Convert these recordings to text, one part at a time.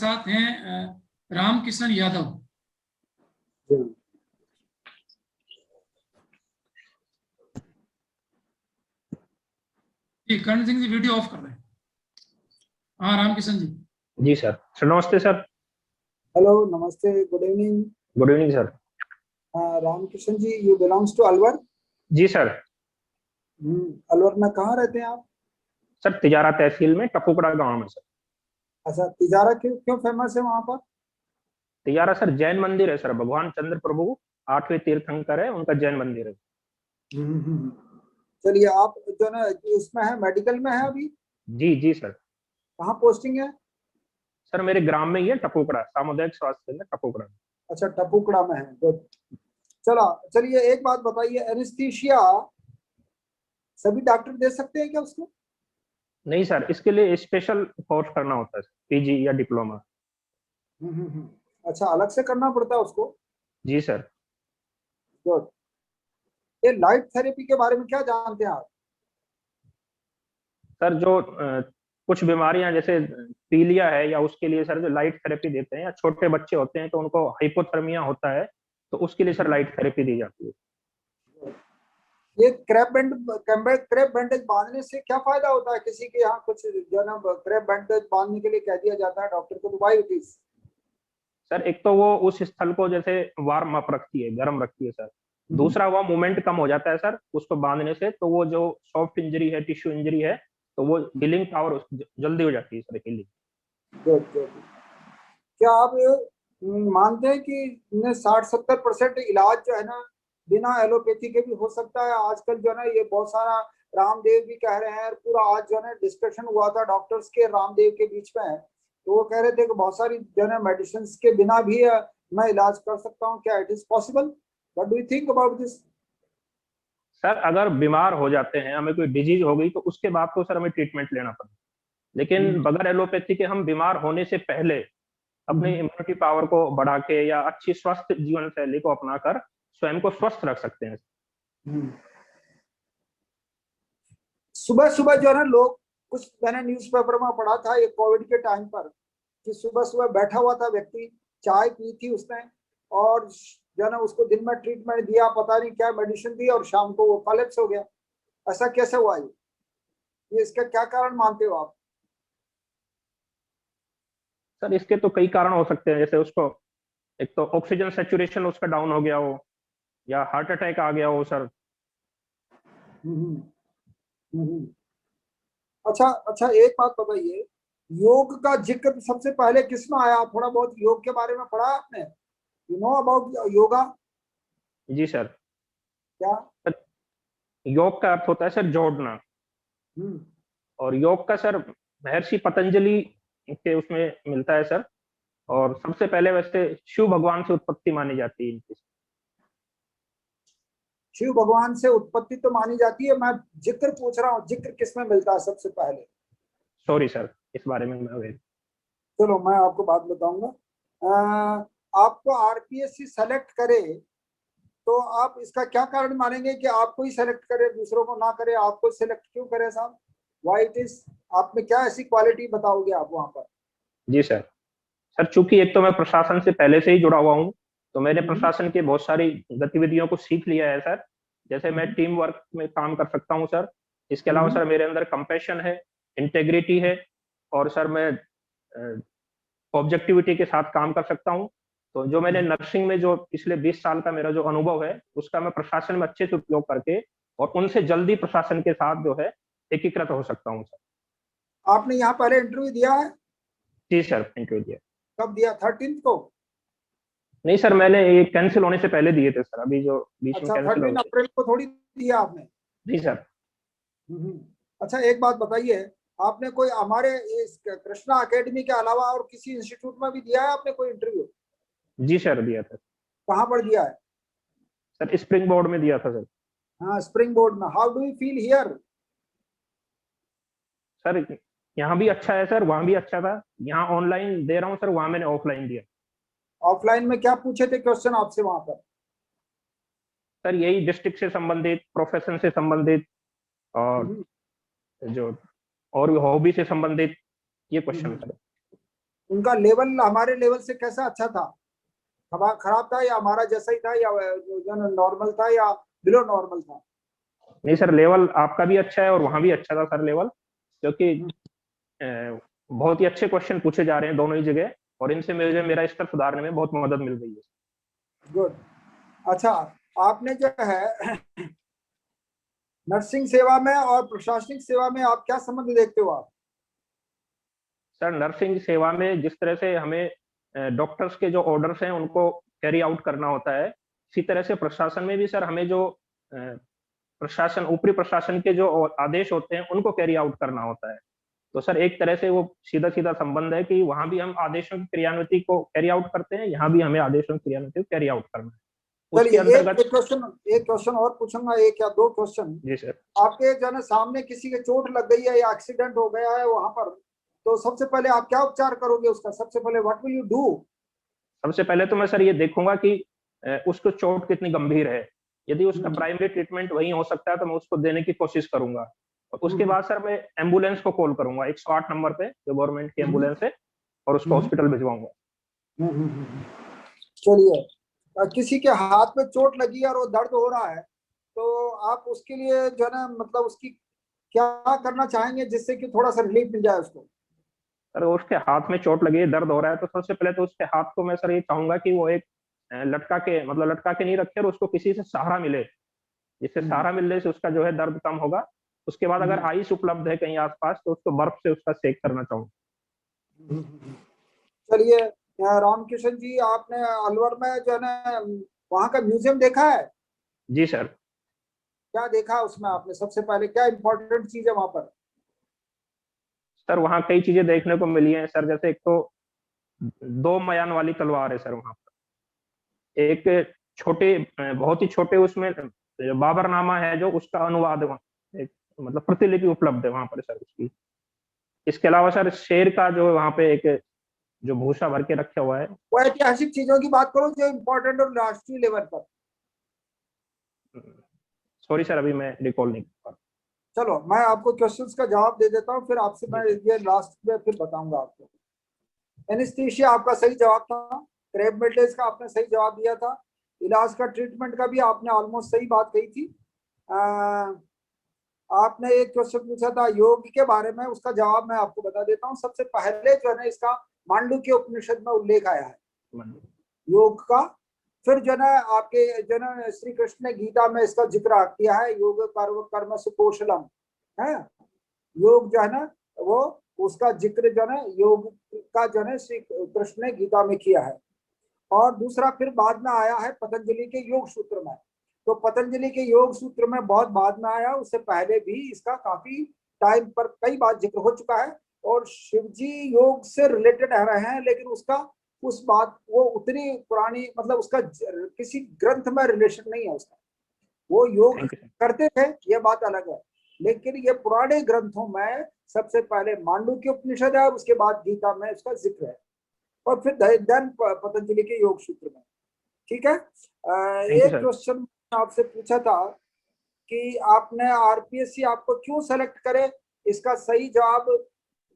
साथ हैं रामकिशन यादव। जी, करण सिंह जी वीडियो ऑफ कर रहे हैं। हाँ रामकिशन जी। जी सर। सर नमस्ते सर। हेलो, नमस्ते, good evening. Good evening sir. Ramkishan ji, you belongs to Alwar? जी सर। अलवर में कहाँ रहते हैं आप? सर तिजारा तहसील में टपुकड़ा गांव में सर। अच्छा, तिजारा क्यों क्यों फेमस है वहाँ पर? तिजारा सर जैन मंदिर है सर, भगवान चंद्र प्रभु 8वें तीर्थंकर है, उनका जैन मंदिर है। चलिए, आप जो ना उसमें है, मेडिकल में है अभी? जी जी सर। कहाँ पोस्टिंग है? सर मेरे ग्राम में ही है, टपुकड़ा सामुदायिक स्वास्थ्य केंद्र टपुकड़ा। अच्छा, टपुकड़ा में है। गुड। चला, चलिए एक बात बताइए, एनेस्थीसिया सभी डॉक्टर दे सकते हैं क्या उसको? नहीं सर, इसके लिए स्पेशल कोर्स करना होता है, पीजी या डिप्लोमा। अच्छा, अलग से करना पड़ता है उसको? जी सर। गुड। ये लाइट थेरेपी के बारे में क्या जानते हैं आप? सर जो कुछ बीमारियां जैसे पीलिया है या उसके लिए सर जो लाइट थेरेपी देते हैं, या छोटे बच्चे होते हैं तो उनको हाइपोथर्मिया होता है तो उसके लिए सर लाइट थेरेपी दी जाती है। ये क्रैप बैंडेज बांधने से क्या फायदा होता है? किसी के यहाँ कुछ जो ना क्रैप बैंडेज बांधने के लिए कह दिया जाता है डॉक्टर को, तो व्हाई इट इज? सर एक तो वो उस स्थल को जैसे वार्म अप रखती है, गर्म रखती है सर। दूसरा वो मूवमेंट कम हो जाता है सर उसको बांधने से, तो वो जो सॉफ्ट इंजरी है, टिश्यू इंजरी है, तो वो हीलिंग पावर जल्दी हो जाती है सर, हीलिंग। Good good. क्या आप मानते हैं कि 60-70% इलाज जो है ना बिना एलोपैथी के भी हो सकता है? आजकल जो है ना ये बहुत सारा, रामदेव भी कह रहे हैं, पूरा आज जो है ना डिस्कशन हुआ था डॉक्टर्स के रामदेव के बीच में, तो वो कह रहे थे कि बहुत सारी जो है ना मेडिसिन के बिना भी मैं इलाज कर सकता हूँ। क्या it is possible? What do you think about this? Sir अगर बीमार हो जाते हैं, हमें कोई डिजीज हो गई, तो उसके बाद तो सर हमें ट्रीटमेंट लेना पड़ेगा, लेकिन बगैर एलोपैथी के हम बीमार होने से पहले अपनी इम्यूनिटी पावर को बढ़ा के या अच्छी स्वस्थ जीवन शैली को अपनाकर स्वयं को स्वस्थ रख सकते हैं। सुबह सुबह जो है ना लोग, कुछ मैंने न्यूज़पेपर में पढ़ा था ये कोविड के टाइम पर, कि सुबह सुबह बैठा हुआ था व्यक्ति, चाय पी थी उसने, और जो है ना उसको दिन में ट्रीटमेंट दिया, पता नहीं क्या मेडिसिन दी, और शाम को वो कोलैप्स हो गया। ऐसा कैसे हुआ? ये इसका क्या कारण मानते हो आप? सर इसके तो कई कारण हो सकते हैं, जैसे उसको एक तो ऑक्सीजन सेचुरेशन उसका डाउन हो गया हो, या हार्ट अटैक आ गया हो सर। अच्छा अच्छा, एक बात बताइए, योग का जिक्र सबसे पहले किसमें आया? थोड़ा बहुत योग के बारे में पढ़ा आपने? You know about yoga? जी सर। क्या? योग का अर्थ होता है सर जोड़ना, हम्म और योग का सर महर्षि पतंजलि के उसमें मिलता है सर। और सबसे पहले वैसे शिव भगवान से उत्पत्ति मानी जाती है इनकी। शिव भगवान से उत्पत्ति तो मानी जाती है, मैं जिक्र पूछ रहा हूँ, जिक्र किसमें मिलता है सबसे पहले? सॉरी सर, इस बारे में मैं चलो मैं आपको बात बताऊंगा। आपको आरपीएससी सेलेक्ट करे तो आप इसका क्या कारण मानेंगे कि आपको ही सेलेक्ट करे, दूसरों को ना करे? आपको सेलेक्ट क्यों करे साहब? Why it is? आप में क्या ऐसी क्वालिटी बताओगे आप वहां पर? जी सर। सर चूंकि एक तो मैं प्रशासन से पहले से ही जुड़ा हुआ हूँ, तो मैंने प्रशासन की बहुत सारी गतिविधियों को सीख लिया है सर। जैसे मैं टीम वर्क में काम कर सकता हूँ सर। इसके अलावा सर मेरे अंदर कंपैशन है, इंटेग्रिटी है, और सर मैं ऑब्जेक्टिविटी के साथ काम कर सकता हूँ। तो जो मैंने नर्सिंग में जो पिछले 20 साल का मेरा जो अनुभव है, उसका मैं प्रशासन में अच्छे से उपयोग करके और उनसे जल्दी प्रशासन के साथ जो है एकीकृत हो सकता हूँ सर। आपने यहाँ पहले इंटरव्यू दिया है? जी सर, इंटरव्यू दिया। कब दिया? 13 को? नहीं सर, मैंने ये कैंसिल होने से पहले दिए थे सर, अभी जो बीच में अच्छा, कैंसिल हो 13 गए। अप्रैल को थोड़ी दिया आपने? जी सर। अच्छा, एक बात बताइए, आपने कोई हमारे इस कृष्णा एकेडमी के अलावा और किसी इंस्टीट्यूट में भी दिया है आपने कोई इंटरव्यू? जी सर, दिया था। कहाँ पर दिया है? सर स्प्रिंग बोर्ड में दिया था सर। हाँ, स्प्रिंग बोर्ड में। How do you feel here? Sir यहाँ भी अच्छा है सर, वहाँ भी अच्छा था। यहाँ ऑनलाइन दे रहा हूँ सर, वहाँ मैंने ऑफलाइन दिया। ऑफलाइन में क्या पूछे थे क्वेश्चन आपसे वहां पर? सर यही डिस्ट्रिक्ट से संबंधित, प्रोफेशन से संबंधित, और जो और हॉबी से संबंधित ये क्वेश्चन सर। उनका लेवल हमारे लेवल से कैसा अच्छा था, खराब था या हमारा जैसा ही था, या जो नॉर्मल था या बिलो नॉर्मल था? नहीं सर, लेवल आपका भी अच्छा है और वहां भी अच्छा था सर लेवल, क्योंकि बहुत ही अच्छे क्वेश्चन पूछे जा रहे हैं दोनों ही जगह, और इनसे मुझे मेरा स्तर सुधारने में बहुत मदद मिल रही है। गुड। अच्छा, आपने जो है नर्सिंग सेवा में और प्रशासनिक सेवा में आप क्या संबंध देखते हो आप? सर नर्सिंग सेवा में जिस तरह से हमें डॉक्टर्स के जो ऑर्डर्स हैं उनको कैरी आउट करना होता है, इसी तरह से प्रशासन में भी सर हमें जो प्रशासन, ऊपरी प्रशासन के जो आदेश होते हैं उनको कैरी आउट करना होता है। तो सर एक तरह से वो सीधा सीधा संबंध है कि वहां भी हम आदेशों की क्रियान्विति को कैरी आउट करते हैं, यहाँ भी हमें आदेशों की क्रियान्विति को कैरी आउट करना है। उसके चलिए अंतर्गत एक क्वेश्चन और पूछूंगा, एक या दो क्वेश्चन। जी सर। आपके जो है सामने किसी के चोट लग गई है या एक्सीडेंट हो गया है वहां पर, तो सबसे पहले आप क्या उपचार करोगे उसका? सबसे पहले व्हाट विल यू डू? सबसे पहले तो मैं सर ये देखूंगा कि उसको चोट कितनी गंभीर है। यदि उसका प्राइमरी ट्रीटमेंट वहीं हो सकता है तो मैं उसको देने की कोशिश करूंगा, और उसके बाद सर मैं एम्बुलेंस को कॉल करूंगा 108 नंबर पे, जो गवर्नमेंट की एम्बुलेंस है, और उसको हॉस्पिटल भिजवाऊंगा। चलिए, किसी के हाथ में चोट लगी है और वो दर्द हो रहा है, तो आप उसके लिए जो है ना मतलब उसकी क्या करना चाहेंगे जिससे कि थोड़ा सा रिलीफ मिल जाए उसको? सर उसके हाथ में चोट लगी है, दर्द हो रहा है, तो सबसे पहले तो उसके हाथ को मैं सर ये चाहूंगा कि वो एक लटका के नहीं रखे, और उसको किसी से सहारा मिले, जिससे सहारा मिलने से उसका जो है दर्द कम होगा। उसके बाद अगर आइस उपलब्ध है कहीं आसपास तो उसको बर्फ से उसका सेक करना चाहूंगा। चलिए, रामकिशन जी, आपने अलवर में जो है ना वहाँ का म्यूजियम देखा है? जी सर। क्या देखा उसमें आपने? सबसे पहले क्या इंपॉर्टेंट चीज है वहां पर? सर वहाँ कई चीजें देखने को मिली हैं सर, जैसे एक तो 2 मयान वाली तलवार है सर वहां पर, एक छोटे बहुत ही छोटे उसमें बाबरनामा है जो उसका अनुवाद है एक, मतलब प्रतिलिपि उपलब्ध है वहां पर सर उसकी। इसके अलावा सर शेर का जो वहां पे एक जो भूसा भर के रखा हुआ है। वो ऐतिहासिक चीजों की बात करो जो इम्पोर्टेंट और राष्ट्रीय लेवल पर। सॉरी सर, अभी मैं रिकॉल नहीं कर पा चलो, मैं आपको क्वेश्चंस का जवाब दे देता हूँ, फिर आपसे मैं रहा। ये लास्ट में फिर बताऊंगा आपको। एनेस्थीसिया आपका सही जवाब था। क्रेब मेल्टेज का आपने सही जवाब दिया था। इलाज का, ट्रीटमेंट का भी आपने ऑलमोस्ट सही बात कही थी। आपने एक क्वेश्चन पूछा था योग के बारे में, उसका जवाब मैं आपको बता देता हूँ। सबसे पहले जो है ना इसका मांडुक्य उपनिषद में उल्लेख आया है योग का। फिर जो है आपके जो है श्री कृष्ण ने गीता में इसका जिक्र किया है, योग कर्म से कौशलम है। योग जो है ना वो उसका जिक्र जो है योग का जो है श्री कृष्ण ने गीता में किया है। और दूसरा फिर बाद में आया है पतंजलि के योग सूत्र में। तो पतंजलि के योग सूत्र में बहुत बाद में आया, उससे पहले भी इसका काफी टाइम पर कई बार जिक्र हो चुका है। और शिव जी योग से रिलेटेड रह रहे हैं, लेकिन उसका उस बात वो उतनी पुरानी मतलब उसका किसी ग्रंथ में रिलेशन नहीं है उसका। वो योग करते थे, ये बात अलग है, लेकिन ये पुराने ग्रंथों में सबसे पहले मांडुक्य उपनिषद है, उसके बाद गीता में इसका जिक्र है, और फिर देन पतंजलि के योग सूत्र में। ठीक है। एक क्वेश्चन आपसे पूछा था कि आपने आरपीएससी आपको क्यों सेलेक्ट करे, इसका सही जवाब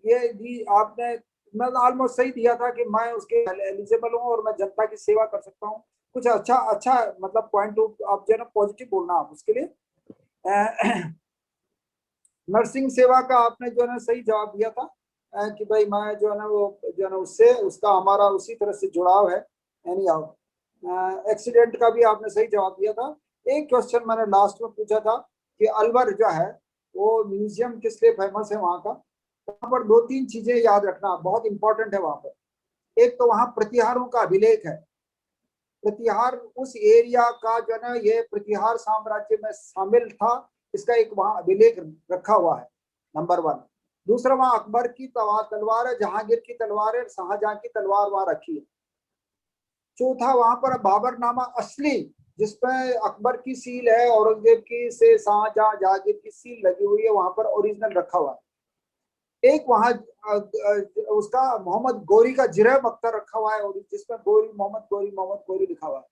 ये दी आपने, मैं ऑलमोस्ट सही दिया था कि मैं उसके एलिजिबल हूँ और मैं जनता की सेवा कर सकता हूँ। कुछ अच्छा अच्छा मतलब पॉइंट आप जो है ना पॉजिटिव बोलना आप उसके लिए। नर्सिंग सेवा का आपने जो है ना सही जवाब दिया था कि भाई मैं जो है ना वो जो है ना उससे उसका हमारा उसी तरह से जुड़ाव है। एनी हाउ एक्सीडेंट का भी आपने सही जवाब दिया था। एक क्वेश्चन मैंने लास्ट में पूछा था कि अलवर जो है वो म्यूजियम किस लिए फेमस है वहाँ का। वहाँ पर 2-3 चीजें याद रखना बहुत इंपॉर्टेंट है वहाँ पर। एक तो वहाँ प्रतिहारों का अभिलेख है। प्रतिहार उस एरिया का जो है ना ये प्रतिहार साम्राज्य में शामिल था, इसका एक वहां अभिलेख रखा हुआ है, नंबर 1। दूसरा, वहां अकबर की तलवार है, जहांगीर की तलवार है, शाहजहां की तलवार वहां रखी है। चौथा, वहां पर बाबरनामा असली जिसपे अकबर की सील है, औरंगजेब की से शाहजहां जहांगीर की सील लगी हुई है, वहां पर ओरिजिनल रखा हुआ है। एक वहां उसका मोहम्मद गोरी का जिरह मक्ता रखा हुआ है, और जिसमें मोहम्मद गोरी लिखा हुआ है।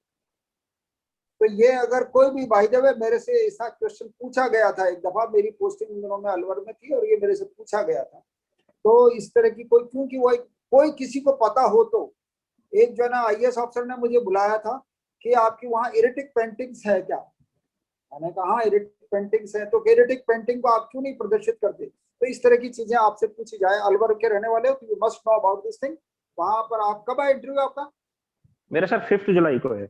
तो ये अगर कोई भी, बाय द वे मेरे से ऐसा क्वेश्चन पूछा गया था एक दफा, मेरी पोस्टिंग इन दिनों में अलवर में थी और ये मेरे से पूछा गया था। तो इस तरह की कोई, क्योंकि वो एक कोई किसी को पता हो तो, एक जो है ना IAS ऑफिसर ने मुझे बुलाया था कि आपकी वहाँ इरेटिक पेंटिंग्स है क्या? मैंने कहा हाँ इरेटिक पेंटिंग्स है, तो इरेटिक पेंटिंग को आप क्यों नहीं प्रदर्शित करते? तो इस तरह की चीजें आपसे पूछी जाए। अलवर के रहने वाले हो तो you must know about this thing. वहां पर आप कब है इंटरव्यू आपका? मेरा सर 5 जुलाई को है।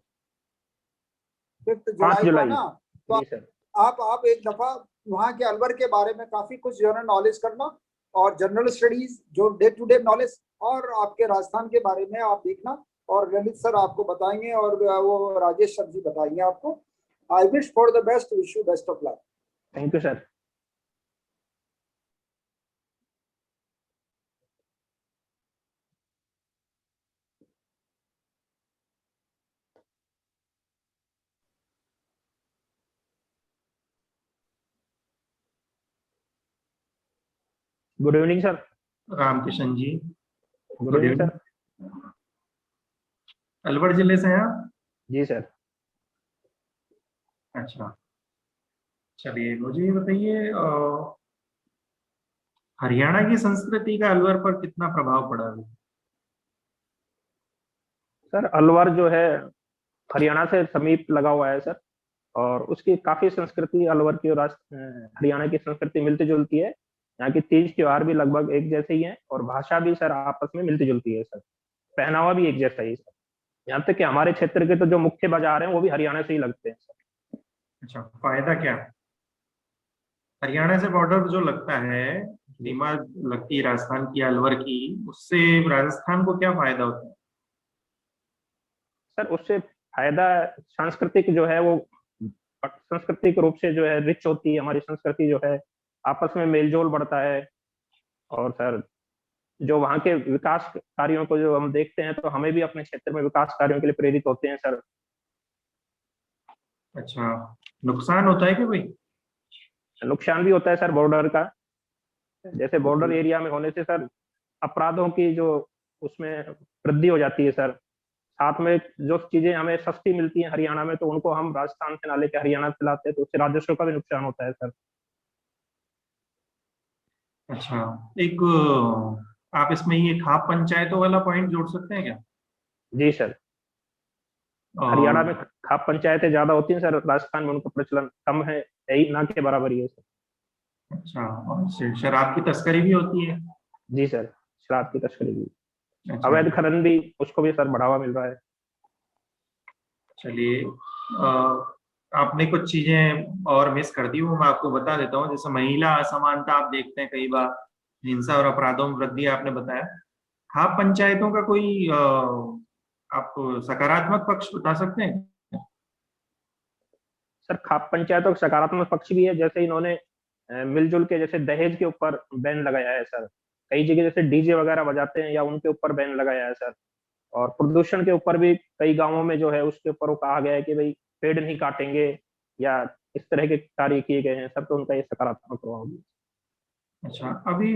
5 5 जुलाई को है जुलाई ना? तो जी सर। आप एक दफा वहाँ के अलवर के बारे में काफी कुछ जो है नॉलेज करना, और जनरल स्टडीज जो डे टू डे नॉलेज, और आपके राजस्थान के बारे में आप देखना, और ललित सर आपको बताएंगे और वो राजेश सर जी बताएंगे आपको। I wish for the best, wish you best of luck. Thank you sir. Good evening sir. Ramkishan ji, good evening sir. Alwar जिले से हैं आप? जी सर। अच्छा, चलिए मुझे ये बताइए, हरियाणा की संस्कृति का अलवर पर कितना प्रभाव पड़ा है? सर अलवर जो है हरियाणा से समीप लगा हुआ है सर, और उसकी काफी संस्कृति अलवर की और हरियाणा की संस्कृति मिलती जुलती है। यहाँ की तीज त्योहार भी लगभग एक जैसे ही है, और भाषा भी सर आपस में मिलती जुलती है सर। पहनावा भी एक जैसा ही सर। यहाँ तक कि हमारे क्षेत्र के तो जो मुख्य बाजार हैं वो भी हरियाणा से ही लगते हैं सर। अच्छा, फायदा क्या? हरियाणा से बॉर्डर जो लगता है, सीमा लगती है राजस्थान की अलवर की, उससे राजस्थान को क्या फायदा होता है? सर उससे फायदा सांस्कृतिक जो है वो सांस्कृतिक रूप से जो है रिच होती है हमारी संस्कृति जो है, आपस में मेलजोल बढ़ता है। और सर जो वहाँ के विकास कार्यों को जो हम देखते हैं तो हमें भी अपने क्षेत्र में विकास कार्यों के लिए प्रेरित होते हैं सर। अच्छा, नुकसान होता है क्या कोई? नुकसान भी होता है सर बॉर्डर का। जैसे बॉर्डर एरिया में होने से सर अपराधों की जो उसमें वृद्धि हो जाती है सर। साथ में जो चीजें हमें सस्ती मिलती हैं हरियाणा में, तो उनको हम राजस्थान से ना लेके हरियाणा से लाते हैं, तो उससे राजस्व का भी नुकसान होता है सर। अच्छा, एक आप इसमें ये खाप पंचायतों वाला पॉइंट जोड़ सकते हैं क्या? जी सर। हरियाणा में खाप पंचायतें ज्यादा होती हैं सर, राजस्थान में उनका प्रचलन कम है, यही ना के बराबर ही है सर। अच्छा, और शराब की तस्करी भी होती है? जी सर, शराब की तस्करी भी, अच्छा, अवैध खनन भी, उसको भी सर बढ़ावा मिल रहा है। चलिए, आपने कुछ चीजें और मिस कर दी, वो मैं आपको बता देता हूँ। जैसे महिला असमानता आप देखते हैं कई बार, हिंसा और अपराधों में वृद्धि आपने बताया। खाप पंचायतों का कोई आप सकारात्मक पक्ष बता सकते हैं? सर खाप पंचायतों का सकारात्मक पक्ष भी है, जैसे इन्होंने मिलजुल के जैसे दहेज के ऊपर बैन लगाया है सर। कई जगह जैसे डीजे वगैरह बजाते हैं या उनके ऊपर बैन लगाया है सर। और प्रदूषण के ऊपर भी कई गांवों में जो है उसके ऊपर वो कहा गया है कि भाई पेड़ नहीं काटेंगे, या इस तरह के कार्य किए गए हैं सर, तो उनका ये सकारात्मक प्रभाव भी। अच्छा, अभी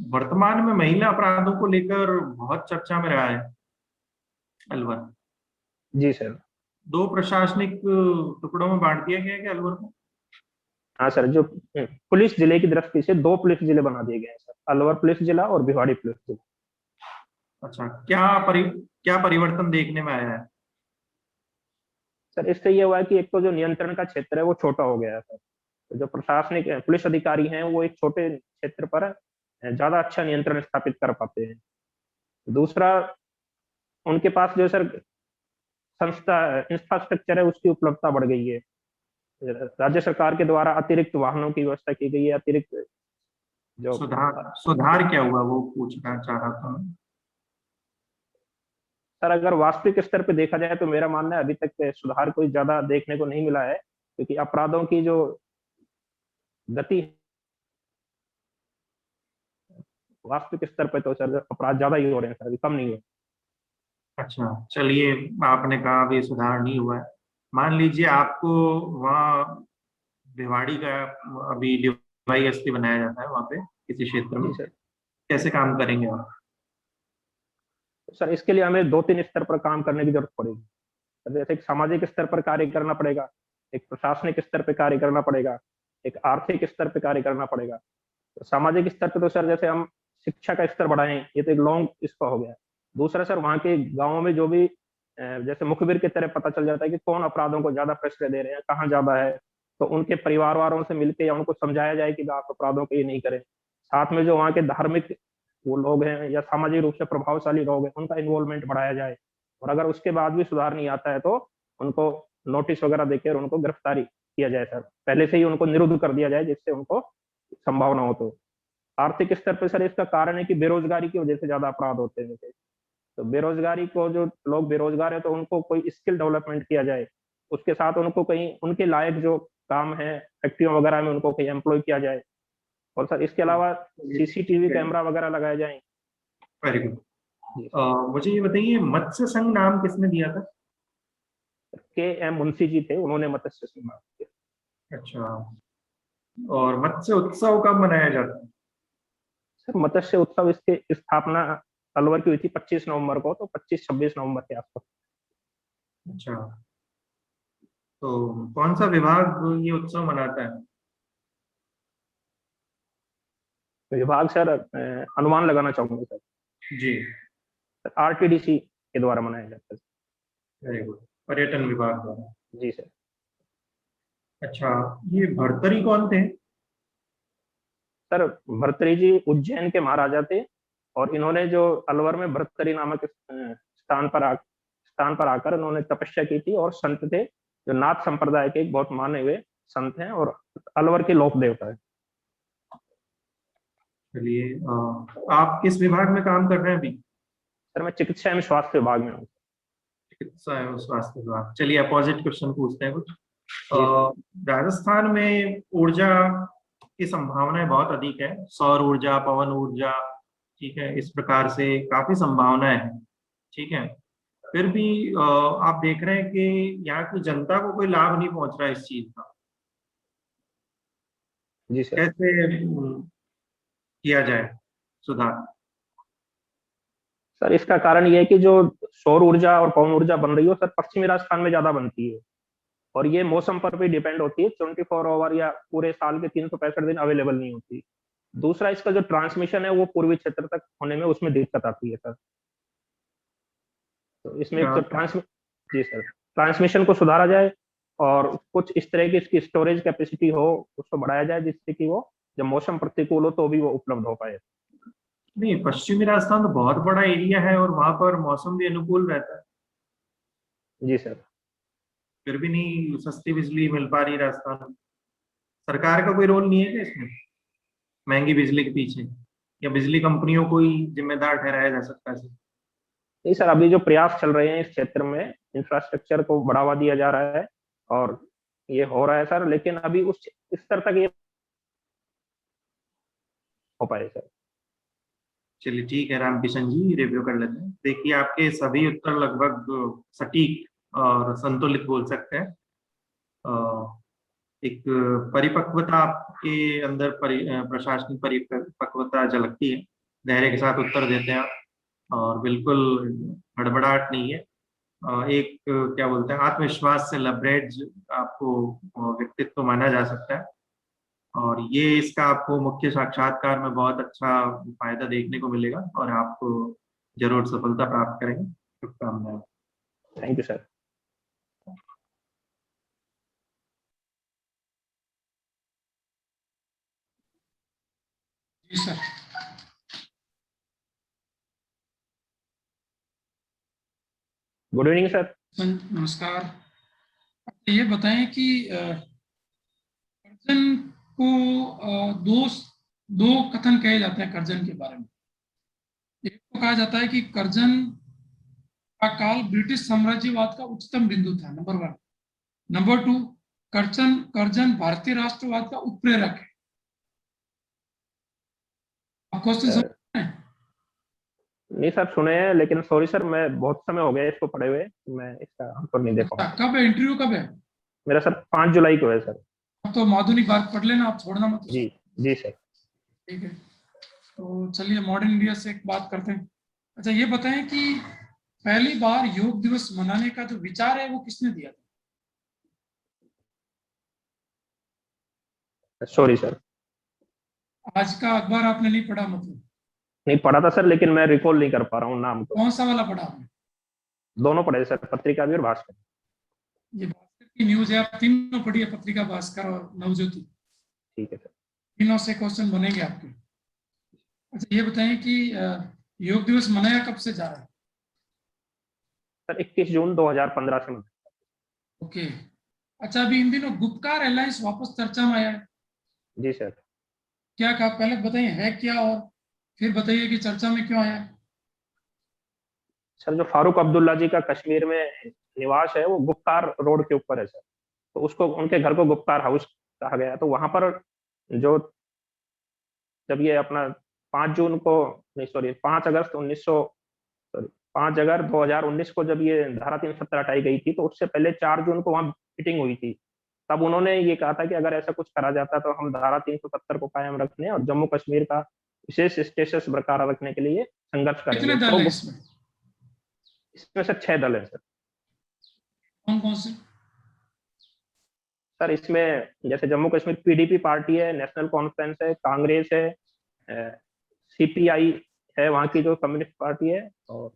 वर्तमान में महिला अपराधों को लेकर बहुत चर्चा में रहा है अलवर। जी सर। 2 प्रशासनिक टुकड़ों में बांट दिया गया है क्या अलवर को? हाँ सर, जो पुलिस जिले की दृष्टि से 2 पुलिस जिले बना दिए गए हैं सर, अलवर पुलिस जिला और भिवाड़ी पुलिस जिला। अच्छा, क्या परिवर्तन देखने में आया है? सर इससे ये हुआ है कि एक तो जो नियंत्रण का क्षेत्र है वो छोटा हो गया है सर। तो जो प्रशासनिक पुलिस अधिकारी हैं वो एक छोटे क्षेत्र पर ज्यादा अच्छा नियंत्रण स्थापित कर पाते हैं। दूसरा, उनके पास जो सर संस्था इंफ्रास्ट्रक्चर है उसकी उपलब्धता बढ़ गई है। राज्य सरकार के द्वारा अतिरिक्त वाहनों की व्यवस्था की गई है, अतिरिक्त जो सुधार क्या हुआ वो पूछना चाह रहा था मैं। सर अगर वास्तविक स्तर पे देखा जाए तो मेरा मानना है अभी तक सुधार कोई ज्यादा देखने को नहीं मिला है, क्योंकि अपराधों की जो गति वास्तविक स्तर पे तो सर अपराध ज्यादा ही हो रहे हैं सर, अभी कम नहीं हुए। अच्छा, चलिए, आपने कहा अभी सुधार नहीं हुआ है। मान लीजिए आपको वहाँ भिवाड़ी का अभी DYSP बनाया जाता है वहाँ पे किसी क्षेत्र में, जी सर। कैसे काम करेंगे आप? सर इसके लिए हमें 2-3 स्तर पर काम करने की जरूरत पड़ेगी। जैसे एक सामाजिक स्तर पर कार्य करना पड़ेगा, एक प्रशासनिक स्तर पर कार्य करना पड़ेगा, एक आर्थिक स्तर पर कार्य करना पड़ेगा। तो सामाजिक स्तर पर तो सर जैसे हम शिक्षा का स्तर बढ़ाएं, ये तो एक लॉन्ग इसका हो गया। दूसरा सर, वहाँ के गाँवों में जो भी जैसे मुखबिर की तरह पता चल जाता है कि कौन अपराधों को ज्यादा प्रश्रय दे रहे हैं, कहाँ ज्यादा है, तो उनके परिवार वालों से मिलकर या उनको समझाया जाए कि आप अपराधों को ये नहीं करें। साथ में जो वहाँ के धार्मिक वो लोग हैं या सामाजिक रूप से प्रभावशाली लोग हैं, उनका इन्वॉल्वमेंट बढ़ाया जाए। और अगर उसके बाद भी सुधार नहीं आता है तो उनको नोटिस वगैरह देकर उनको गिरफ्तारी किया जाए सर, पहले से ही उनको निरुद्ध कर दिया जाए जिससे उनको संभावना हो। तो आर्थिक स्तर पर सर इसका कारण है कि बेरोजगारी की वजह से ज्यादा अपराध होते हैं। तो बेरोजगारी को, जो लोग बेरोजगार है तो उनको कोई स्किल डेवलपमेंट किया जाए, उसके साथ उनको कहीं उनके लायक जो काम है फैक्ट्रियों वगैरह में उनको कहीं एम्प्लॉय किया जाए। और सर इसके अलावा सीसीटीवी कैमरा वगैरह लगाए जाए। Very good. मुझे ये बताइए, मत्स्य संघ नाम किसने दिया था? के.एम. मुंशी जी थे, उन्होंने मत्स्य संघ नाम दिया। अच्छा, और मत्स्य उत्सव कब मनाया जाता है? सर मत्स्य उत्सव इसकी स्थापना अलवर की हुई थी 25 नवंबर को, तो 25-26 नवंबर के आसपास। अच्छा, तो कौन सा विभाग ये उत्सव मनाता है? विभाग सर अनुमान लगाना चाहूंगा सर, जी, आरटीडीसी के द्वारा मनाया जाता है। वेरी गुड, पर्यटन विभाग द्वारा। जी सर। अच्छा, ये भर्तरी कौन थे? सर भर्तरी जी उज्जैन के महाराजा थे, और इन्होंने जो अलवर में भर्तरी नामक स्थान पर आकर इन्होंने तपस्या की थी, और संत थे जो नाथ संप्रदाय के एक बहुत माने हुए संत हैं और अलवर के लोक देवता है। चलिए, आप किस विभाग में काम कर रहे हैं अभी? सर मैं चिकित्सा एवं स्वास्थ्य विभाग में हूँ। चिकित्सा एवं स्वास्थ्य विभाग। चलिए, अपोजिट क्वेश्चन पूछते हैं कुछ। राजस्थान में ऊर्जा की संभावनाएं बहुत अधिक है, सौर ऊर्जा, पवन ऊर्जा, ठीक है, इस प्रकार से काफी संभावनाएं हैं, ठीक है। फिर भी आप देख रहे हैं कि यहाँ की जनता को कोई लाभ नहीं पहुंच रहा है इस चीज का। जी सर। कैसे किया जाए सुधार? सर इसका कारण ये है कि जो सौर ऊर्जा और पवन ऊर्जा बन रही है सर पश्चिमी राजस्थान में ज्यादा बनती है, और ये मौसम पर भी डिपेंड होती है, 24 आवर या पूरे साल के 365 दिन अवेलेबल नहीं होती। दूसरा, इसका जो ट्रांसमिशन है वो पूर्वी क्षेत्र तक होने में उसमें दिक्कत आती है सर। तो इसमें एक तो जी सर, ट्रांसमिशन को सुधारा जाए, और कुछ इस तरह की इसकी स्टोरेज कैपेसिटी हो उसको बढ़ाया जाए, जिससे कि वो जब मौसम प्रतिकूल हो तो भी वो उपलब्ध हो पाए। नहीं, पश्चिमी राजस्थान तो बहुत बड़ा एरिया है और वहां पर मौसम भी अनुकूल रहता है। जी सर। फिर भी नहीं सस्ती बिजली मिल पा रही राजस्थान में। सरकार का कोई रोल नहीं है क्या इसमें, महंगी बिजली के पीछे, या बिजली कंपनियों को ही जिम्मेदार ठहराया जा सकता है? नहीं सर, अभी जो प्रयास चल रहे हैं इस क्षेत्र में इंफ्रास्ट्रक्चर को बढ़ावा दिया जा रहा है और ये हो रहा है सर, लेकिन अभी उस स्तर तक ये हो पाए सर। चलिए ठीक है रामकिशन जी, रिव्यू कर लेते हैं। देखिए, आपके सभी उत्तर लगभग सटीक और संतुलित बोल सकते हैं। एक परिपक्वता आपके अंदर प्रशासनिक परिपक्वता झलकती है, धैर्य के साथ उत्तर देते हैं आप, और बिल्कुल हड़बड़ाहट नहीं है। एक क्या बोलते हैं, आत्मविश्वास से लबरेज आपको व्यक्तित्व माना जा सकता है, और ये इसका आपको मुख्य साक्षात्कार में बहुत अच्छा फायदा देखने को मिलेगा, और आप जरूर सफलता प्राप्त करेंगे। शुभकामनाएं। Thank you sir. जी सर। Good evening sir. नमस्कार। ये बताएं कि कर्जन को दो कथन कहे जाते हैं कर्जन के बारे में। एक तो कहा जाता है कि कर्जन का काल ब्रिटिश साम्राज्यवाद का उच्चतम बिंदु था, नंबर 1। नंबर 2, कर्जन भारतीय राष्ट्रवाद का उत्प्रेरक है। आप क्वेश्चन समझ रहे हैं? नहीं सर, सुने हैं, लेकिन सॉरी सर, मैं बहुत समय हो गया इसको पढ़े हुए, मैं इसका आंसर नहीं दे पाऊंगा। कब है इंटरव्यू, कब है? मेरा सर 5 जुलाई को है सर। तो माधुनिक बात पढ़ लेना, आप छोड़ना मत। जी जी सर। ठीक है, तो चलिए मॉडर्न इंडिया से एक बात करते हैं। अच्छा ये बताएं कि पहली बार योग दिवस मनाने का जो विचार है वो किसने दिया था? Sorry sir. आज का अखबार आपने नहीं पढ़ा मतलब? नहीं पढ़ा था सर, लेकिन मैं रिकॉल नहीं कर पा रहा हूँ नाम को। कौन सा वाला पढ़ा आपने? दोनों पढ़े सर, पत्रिका भी और भास्कर। ये भास्कर की न्यूज है, आप तीनों पढ़िए, पत्रिका, भास्कर और नवज्योति, ठीक है सर। तीनों से क्वेश्चन बनेंगे आपके। अच्छा ये बताएं कि योग दिवस मनाया कब से जा रहा है? सर 21 जून 2015 से। ओके। अच्छा अभी इन दिनों गुपकार एलायंस वापस चर्चा में आया है, जी सर। क्या कहा पहले बताइए है क्या, और फिर बताइए कि चर्चा में क्यों आया है? सर जो फारूक अब्दुल्ला जी का कश्मीर में निवास है वो गुप्कार रोड के ऊपर है सर, तो उसको, उनके घर को गुप्कार हाउस कहा गया है। तो वहां पर जो, जब ये अपना 5 जून को, नहीं सॉरी 5 अगस्त 1900, सॉरी 5 अगस्त 2019 को जब ये धारा 370 हटाई गई थी, तो उससे पहले 4 जून को वहां मीटिंग हुई थी। तब उन्होंने ये कहा था कि अगर ऐसा कुछ करा जाता तो हम धारा 370 को कायम रखने और जम्मू कश्मीर का विशेष स्टेटस बरकरार रखने के लिए संघर्ष कितने करेंगे। दल तो है इसमें? इसमें सर 6 दल है सर। कौन कौन से? सर इसमें जैसे जम्मू कश्मीर पीडीपी पार्टी है, नेशनल कॉन्फ्रेंस है, कांग्रेस है, सीपीआई है वहाँ की जो कम्युनिस्ट पार्टी है, और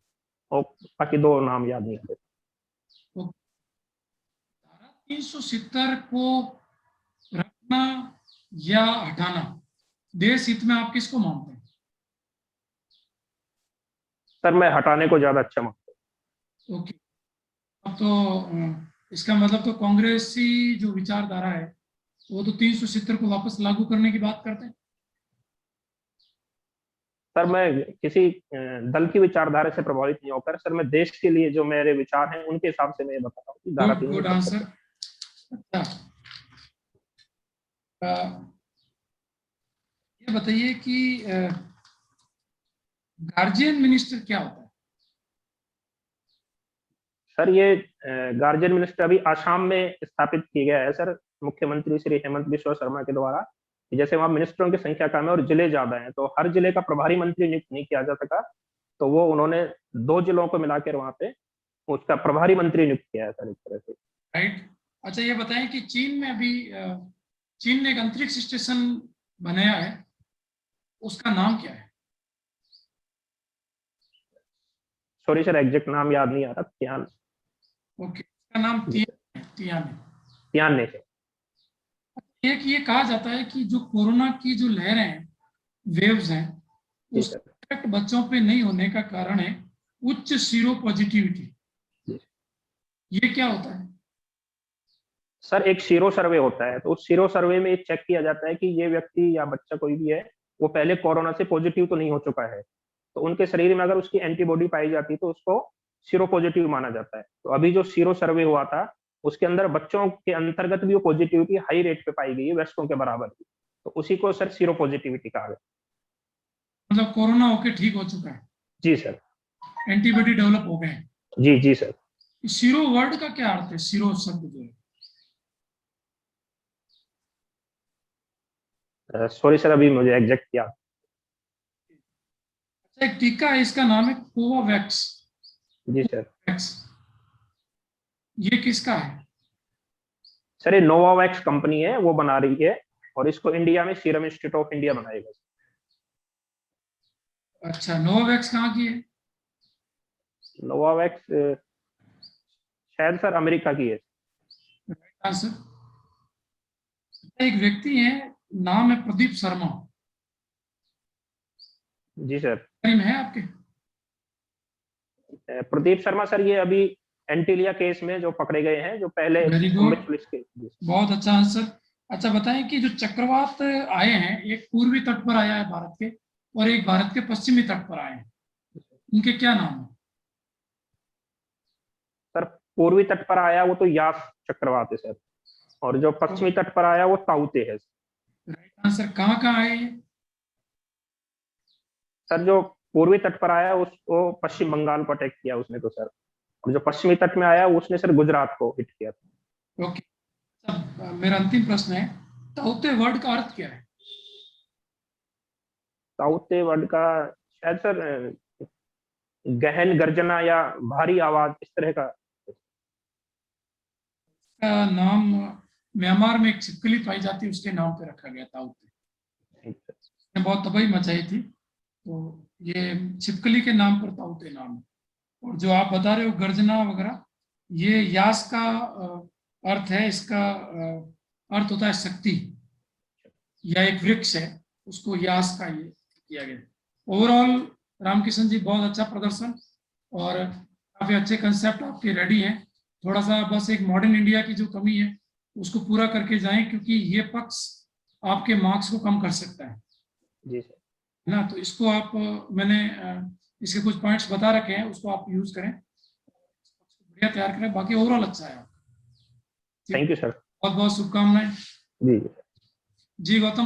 बाकी 2 नाम याद नहीं आते। धारा 370 को रखना या हटाना देश हित में आप किसको मानते हैं? सर मैं हटाने को ज्यादा अच्छा मानता हूँ। ओके। अब तो इसका मतलब तो कांग्रेसी जो विचारधारा है वो तो 370 को वापस लागू करने की बात करते हैं। सर मैं किसी दल की विचारधारा से प्रभावित नहीं होकर, सर मैं देश के लिए जो मेरे विचार हैं उनके हिसाब से मैं ये बता रहा हूँ कि धारा गुड 370। आंसर। अच्छा ये बताइए कि गार्जियन मिनिस्टर क्या होता है? सर ये गार्जियन मिनिस्टर अभी आसाम में स्थापित किया गया है सर, मुख्यमंत्री श्री हेमंत बिश्वा शर्मा के द्वारा। जैसे वहाँ मिनिस्टरों की संख्या कम है और जिले ज्यादा हैं, तो हर जिले का प्रभारी मंत्री नियुक्त नहीं किया जा सका, तो वो उन्होंने 2 जिलों को मिलाकर वहाँ पे उसका प्रभारी मंत्री नियुक्त किया है सर, इस तरह से। राइट। अच्छा ये बताएं कि चीन में अभी चीन ने एक अंतरिक्ष स्टेशन बनाया है, उसका नाम क्या है? सॉरी सर एग्जैक्ट नाम याद नहीं आ रहा। तियान। ओके, उसका नाम तियान है, तियान है। तियान ने से। एक ये कहा जाता है कि जो कोरोना की जो लहरें हैं, वेव्स हैं, जी उस सर। इफेक्ट बच्चों पे नहीं होने का कारण है उच्च सीरो पॉजिटिविटी। जी। ये क्या होता है? सर एक सीरो सर्वे होता है, तो उस सीरो सर्वे में चेक किया जाता है कि ये व्यक्ति या बच्चा कोई भी है वो पहले कोरोना से पॉजिटिव तो नहीं हो चुका है, तो उनके शरीर में अगर उसकी एंटीबॉडी पाई जाती तो उसको सीरो पॉजिटिव माना जाता है। तो अभी जो सीरो सर्वे हुआ था उसके अंदर बच्चों के अंतर्गत भी वो पॉजिटिविटी हाई रेट पे पाई गई है, वयस्कों के बराबर की, तो उसी को सर सीरो पॉजिटिविटी कहा गया। मतलब कोरोना होके ठीक हो चुका है, जी सर। एंटीबॉडी डेवलप हो गए हैं। जी जी सर। सीरो वर्ड का क्या अर्थ है? सीरो शब्द जो है। सॉरी सर अभी मुझे एग्जैक्ट याद। अच्छा एक टीका है, इसका नाम है कोवोवैक्स। जी सर। ये किसका है? सर ये नोवावैक्स कंपनी है वो बना रही है, और इसको इंडिया में सीरम इंस्टीट्यूट ऑफ इंडिया बनाएगा। अच्छा नोवावैक्स कहाँ की है? नोवावैक्स शायद सर अमेरिका की है। आंसर। एक व्यक्ति है, नाम है प्रदीप शर्मा। जी सर। में है आपके? प्रदीप शर्मा सर ये अभी एंटीलिया केस में जो पकड़े गए हैं, जो पहले वेरी गुड, मुंबई पुलिस के। बहुत अच्छा आंसर। अच्छा बताएं कि जो चक्रवात आए हैं, एक पूर्वी तट पर आया है भारत के, और एक भारत के पश्चिमी तट पर आए हैं, उनके क्या नाम है? सर पूर्वी तट पर आया वो तो यास चक्रवात है सर, और जो पश्चिमी तट पर आया वो ताउते है। Right answer. कहाँ कहाँ आए हैं? सर जो पूर्वी तट पर आया उसको पश्चिम बंगाल को अटैक किया उसने तो सर, और जो पश्चिमी तट में आया उसने सर गुजरात को हिट किया था। ओके। अब मेरा अंतिम प्रश्न है, ताउते वर्ड का अर्थ क्या है? ताउते वर्ड का शायद सर गहन गर्जना या भारी आवाज, इस तरह का। नाम म्यांमार में एक छिपकली पाई जाती है, उसके नाम पे रखा गया ताउते। बहुत तबाही मचाई थी, तो ये छिपकली के नाम पर ताउते नाम है। और जो आप बता रहे हो गर्जना वगैरह, ये यास का अर्थ है, इसका अर्थ होता है शक्ति, या एक वृक्ष है, उसको यास का ये किया गया। ओवरऑल रामकिशन जी बहुत अच्छा प्रदर्शन और काफी अच्छे कंसेप्ट आपके रेडी हैं। थोड़ा सा बस एक मॉडर्न इंडिया की जो कमी है उसको पूरा करके जाएं, क्योंकि ये पक्ष आपके मार्क्स को कम कर सकता है जी सर। ना। तो इसको आप मैंने इसके कुछ पॉइंट्स बता रखे हैं, उसको आप यूज करें, बढ़िया तैयार करें। बाकी ओवरऑल अच्छा है। Thank you sir. बहुत बहुत शुभकामनाएं जी जी। गौतम।